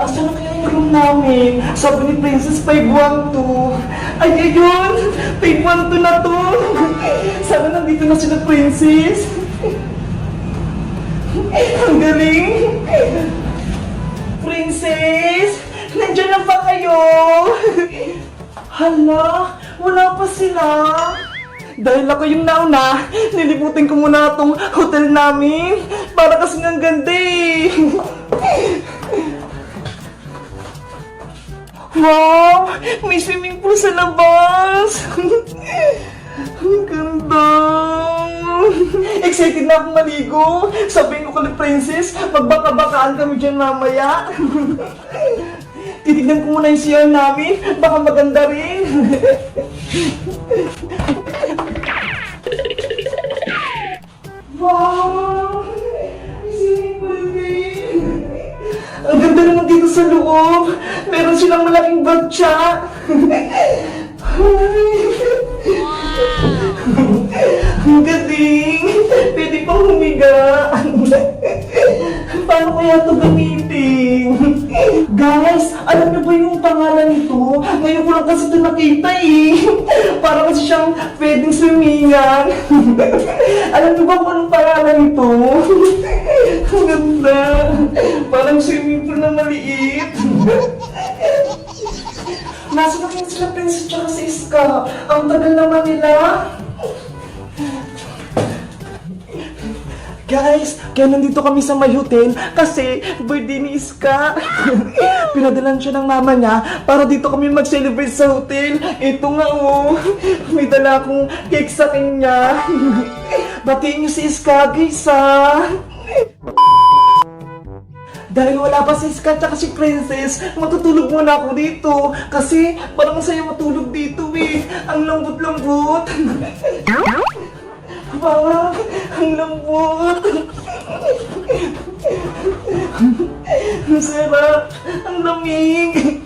Asa na kaya yung room namin? Sabi ni Princess 512. Ay, ayun! 512 na to! Sana nandito na sila, Princess. Ang galing! Princess! Nandiyan na ba kayo? Hala! Wala pa sila! Dahil ako yung nauna, niliputin ko muna itong hotel namin para kasing ang ganda eh! Wow! May swimming pool sa labas! Ang ganda! Excited na akong maligo! Sabihin ko kay Princess, magbaka-bakaan kami dyan mamaya! Titignan ko muna yung CR namin, baka maganda rin! Wow! May swimming pool din! Ang ganda naman dito sa loob! Meron silang malaking batya! Ang galing! Pwede pang humiga! Paano kaya ito gamitin? Guys, alam niyo ba yung pangalan nito? Ngayon ko lang kasi ito nakita eh! Para kasi siyang pwedeng swimingan! Alam niyo ba kung anong pangalan nito? Ang ganda! Parang swimming pool na maliit! Nasa na kayo sila Princess tsaka si Iska? Ang tagal naman nila! Guys, kaya nandito kami sa may hotel kasi birthday ni Iska. Pinadalan siya ng mama niya para dito kami mag-celebrate sa hotel. Ito nga oh, may dala akong cake sa kanya. Batiin niyo si Iska, guys ah. Dahil wala pa si Iska at si Princess, matutulog muna ako dito. Kasi parang masaya matulog dito eh. Ang lambot-lambot. Parang ang lambot. Ang sarap. Ang lamig.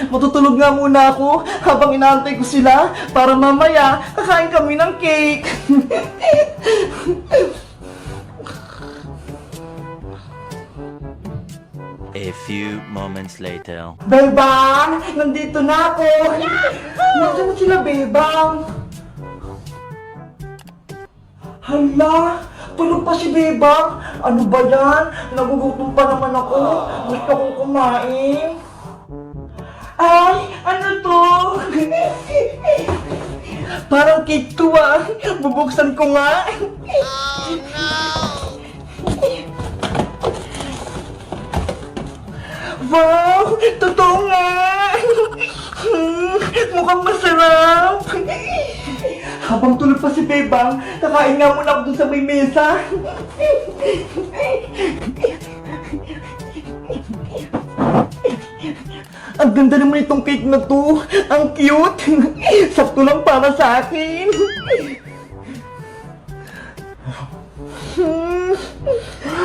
Matutulog nga muna ako habang inaantay ko sila para mamaya kakain kami ng cake. A few moments later. Bebang! Nandito na ako! Nandiyan na sila, Bebang! Hala! Tulog pa si Bebang! Ano ba yan? Nagugutom pa naman ako! Gusto kong kumain! Ay! Ano to? Parang cake to ah! Bubuksan ko nga! Oh no! Wow! Totoo nga! Mukhang masarap! Habang tulog pa si Bebang, kakain nga muna ako dun sa may mesa. Ang ganda naman itong cake na to. Ang cute! Sakto lang para sa akin.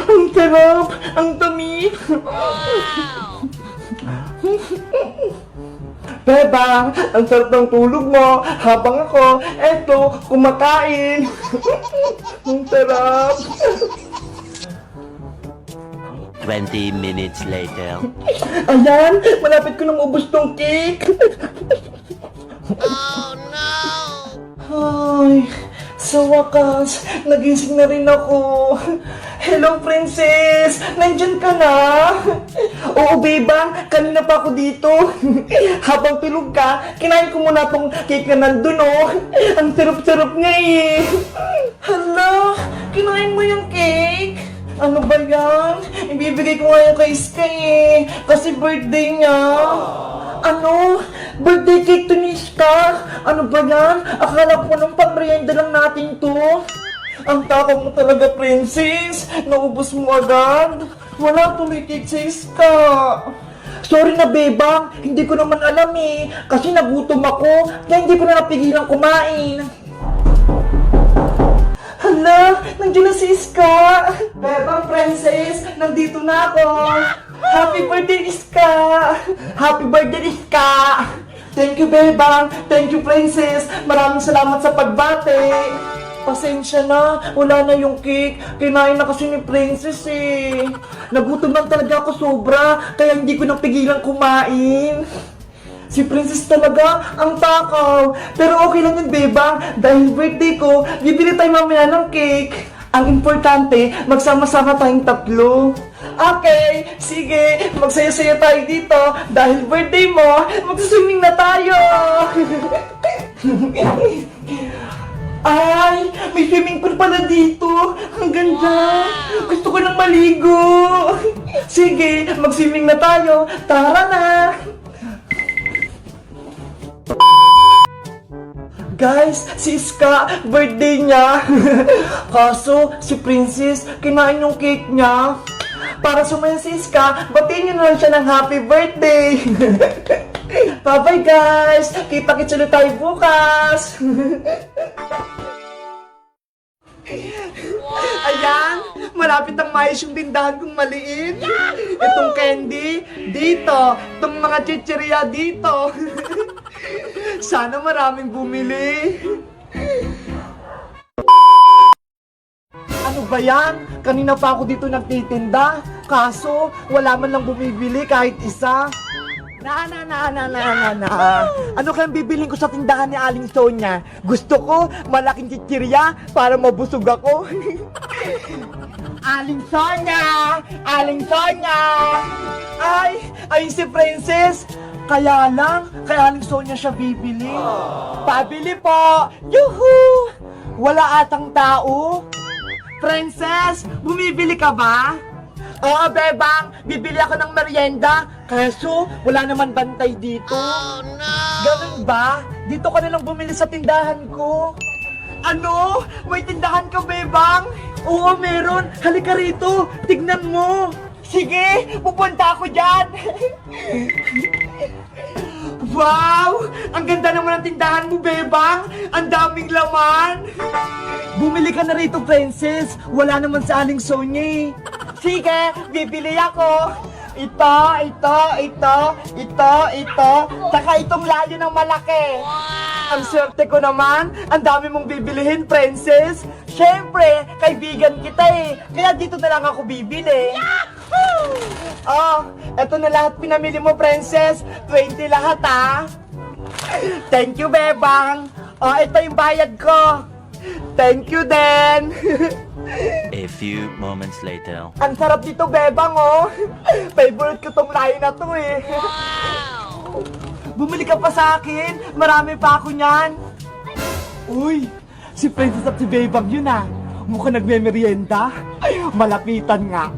Ang sarap! Ang tamis! Bebang, ang sarap ng tulog mo habang ako, eto, kumakain. Ang sarap. 20 minutes later. Ayan, malapit ko nang ubos tong cake. Oh no! Ay, sa wakas, nagising na rin ako. Hello, Princess! Nandyan ka na? Oo, Bebang, kanina pa ako dito. Habang tulog ka, kinain ko muna tong cake na nandun, oh. Ang sarap-sarap niya eh. Hala, kinain mo yung cake? Ano ba yan? Ibibigay ko nga yung kay Iska eh. Kasi birthday niya. Ano? Birthday cake to ni Iska? Ano ba yan? Akala ko nung pang-merienda lang natin to. Ang takot mo talaga, Princess. Naubos mo agad. Wala tuloy cake sa Iska. Sorry na, Bebang. Hindi ko naman alam eh. Kasi nagutom ako. Kaya hindi ko na napigilan kumain. Hala, nandiyan na si Iska. Bebang, Princess, nandito na ako. Happy birthday, Iska. Happy birthday, Iska. Thank you, Bebang. Thank you, Princess. Maraming salamat sa pagbate. Pasensya na, wala na yung cake. Kinain na kasi ni Princess eh. Nagutom lang talaga ako sobra, kaya hindi ko napigilan kumain. Si Princess talaga, ang takaw. Pero okay lang yun, bebang. Dahil birthday ko, bibili tayo mamaya ng cake. Ang importante, magsama-sama tayong tatlo. Okay, sige, magsaya-saya tayo dito. Dahil birthday mo, magsaswimming na tayo. Ay, may swimming pool pala dito. Ang ganda. Gusto ko nang maligo. Sige, mag-swimming na tayo. Tara na. Guys, si Iska, birthday niya. Kaso, si Princess, kinain yung cake niya. Para sumaya si Iska, batiin niyo na lang siya ng happy birthday. Bye-bye guys! Kita-kits ulit tayo bukas! Ayan! Malapit ang maayos yung tindahan kong maliit. Itong candy, dito. Itong mga chichirya, dito. Sana maraming bumili. Ano ba yan? Kanina pa ako dito nagtitinda. Kaso, wala man lang bumibili kahit isa. Na. Ano kayang bibilhin ko sa tindahan ni Aling Sonia? Gusto ko malaking chichirya para mabusog ako. Aling Sonia! Aling Sonia! Ay si Princess! Kaya lang, kay Aling Sonia siya bibili. Pabili po! Yuhu! Wala atang tao. Princess, bumibili ka ba? Oo, bebang, bibili ako ng merienda. Kaso, wala naman bantay dito. Oh, no! Ganun ba? Dito ka na lang bumili sa tindahan ko. Ano? May tindahan ka, bebang? Oo, meron. Halika rito. Tignan mo. Sige, pupunta ako dyan. Wow! Ang ganda naman ng tindahan mo, bebang. Ang daming laman. Bumili ka na rito, Princess. Wala naman sa Aling Sonia. Sige, bibili ako. Ito. Saka itong layo ng malaki. Ang swerte ko naman. Ang dami mong bibilihin, Princess. Siyempre, kaibigan kita eh. Kaya dito na lang ako bibili. Yahoo! Oh, eto na lahat pinamili mo, Princess. 20 lahat, ah. Thank you, bebang. Oh, ito yung bayad ko. Thank you, Den. A few moments later. Ang sarap dito, bebang, oh. Favorite ko tong layo na to, eh. Wow! Bumili ka pa sa akin. Marami pa ako niyan. Uy, si Princess at si bebang yun, ah. Mukhang nagme-merienda. Malapitan nga.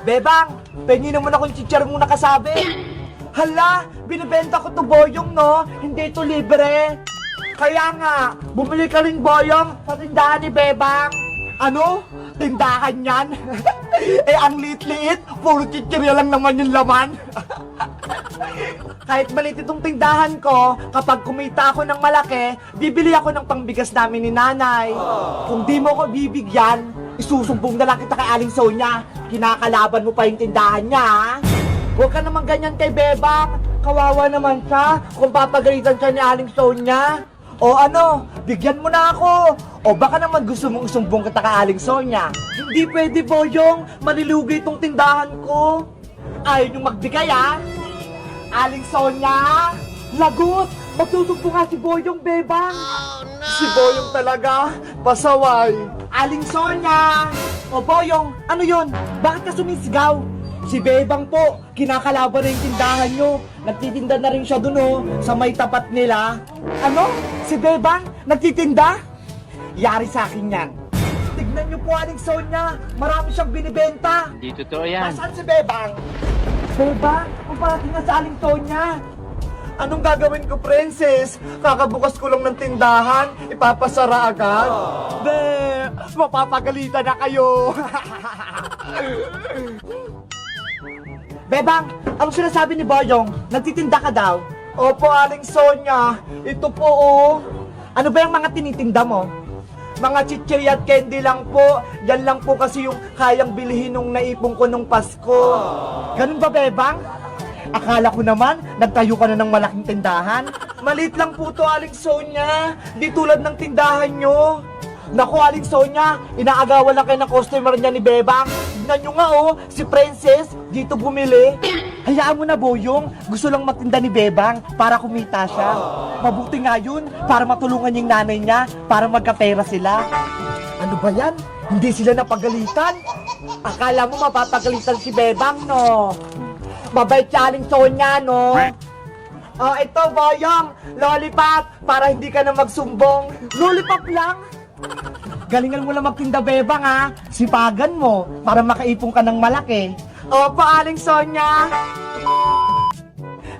Bebang, pengi naman akong chichar mong nakasabi. Hala, binibenta ko to boyong, no? Hindi to libre. Kaya nga, bumili ka rin boyong sa tindahan ni Bebang. Ano? Tindahan yan? Eh, ang liit-liit, puro chichirya lang naman yung laman. Kahit maliit itong tindahan ko, kapag kumita ako ng malaki, bibili ako ng pangbigas namin ni nanay. Kung di mo ko bibigyan, isusumbong na lang kita kay Aling Sonia. Kinakalaban mo pa yung tindahan niya, ha? Huwag ka naman ganyan kay Bebang. Kawawa naman siya kung papagalitan siya ni Aling Sonia. O ano, bigyan mo na ako. O baka naman gusto mong isumbong kita kay Aling Sonia. Hindi pwede, boyong. Manilugay itong tindahan ko. Ayaw niyong magbigay, ha? Aling Sonia, lagot! Magsusumbong nga si Boyong, bebang. Oh, no! Si Boyong talaga, pasaway. Aling Sonia! O Boyong, ano yun? Bakit ka sumisigaw? Si Bebang po, kinakalaban na yung tindahan nyo. Nagtitinda na rin siya dun, oh, sa may tapat nila. Ano? Si Bebang? Nagtitinda? Yari sa akin yan. Tignan nyo po, Aling Sonia. Marami siyang binibenta. Hindi totoo yan. Nasaan si Bebang? Bebang, kung parating na sa Aling Sonia. Anong gagawin ko, Princess? Kakabukas ko lang ng tindahan, ipapasara agad? Be, mapapagalitan na kayo. Bebang, anong sinasabi ni Boyong? Nagtitinda ka daw? Opo, Aling Sonia. Ito po, oh. Ano ba yung mga tinitinda mo? Mga chichirya at candy lang po. Yan lang po kasi yung kayang bilhin nung naipon ko nung Pasko. Ganun ba, Bebang? Akala ko naman, nagtayo ka na ng malaking tindahan. Maliit lang po to, Aling Sonia. Di tulad ng tindahan nyo. Naku, Aling Sonia, inaagawan lang kayo ng customer niya ni Bebang. Tignan nyo nga oh, si Princess, dito bumili. Hayaan mo na, Boyong. Gusto lang magtinda ni Bebang para kumita siya. Mabuti nga yun, para matulungan yung nanay niya, para magkapera sila. Ano ba yan? Hindi sila napagalitan? Akala mo mapapagalitan si Bebang, no? Mabait si Aling Sonia, no? Oh, ito, Boyong, lollipop, para hindi ka na magsumbong. Lollipop lang? Galingan mo lang magtinda, Bebang, ha? Sipagan mo, para makaipong ka ng malaki. Opo, Aling Sonia.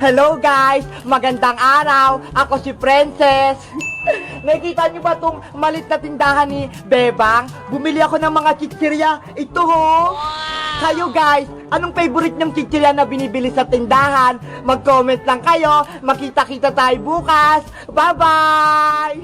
Hello, guys! Magandang araw! Ako si Princess. Nakikita niyo ba itong malit na tindahan ni Bebang? Bumili ako ng mga chichirya. Ito, ho! Kayo, guys, anong favorite ng chichirya na binibili sa tindahan? Mag-comment lang kayo. Makita-kita tayo bukas. Bye-bye!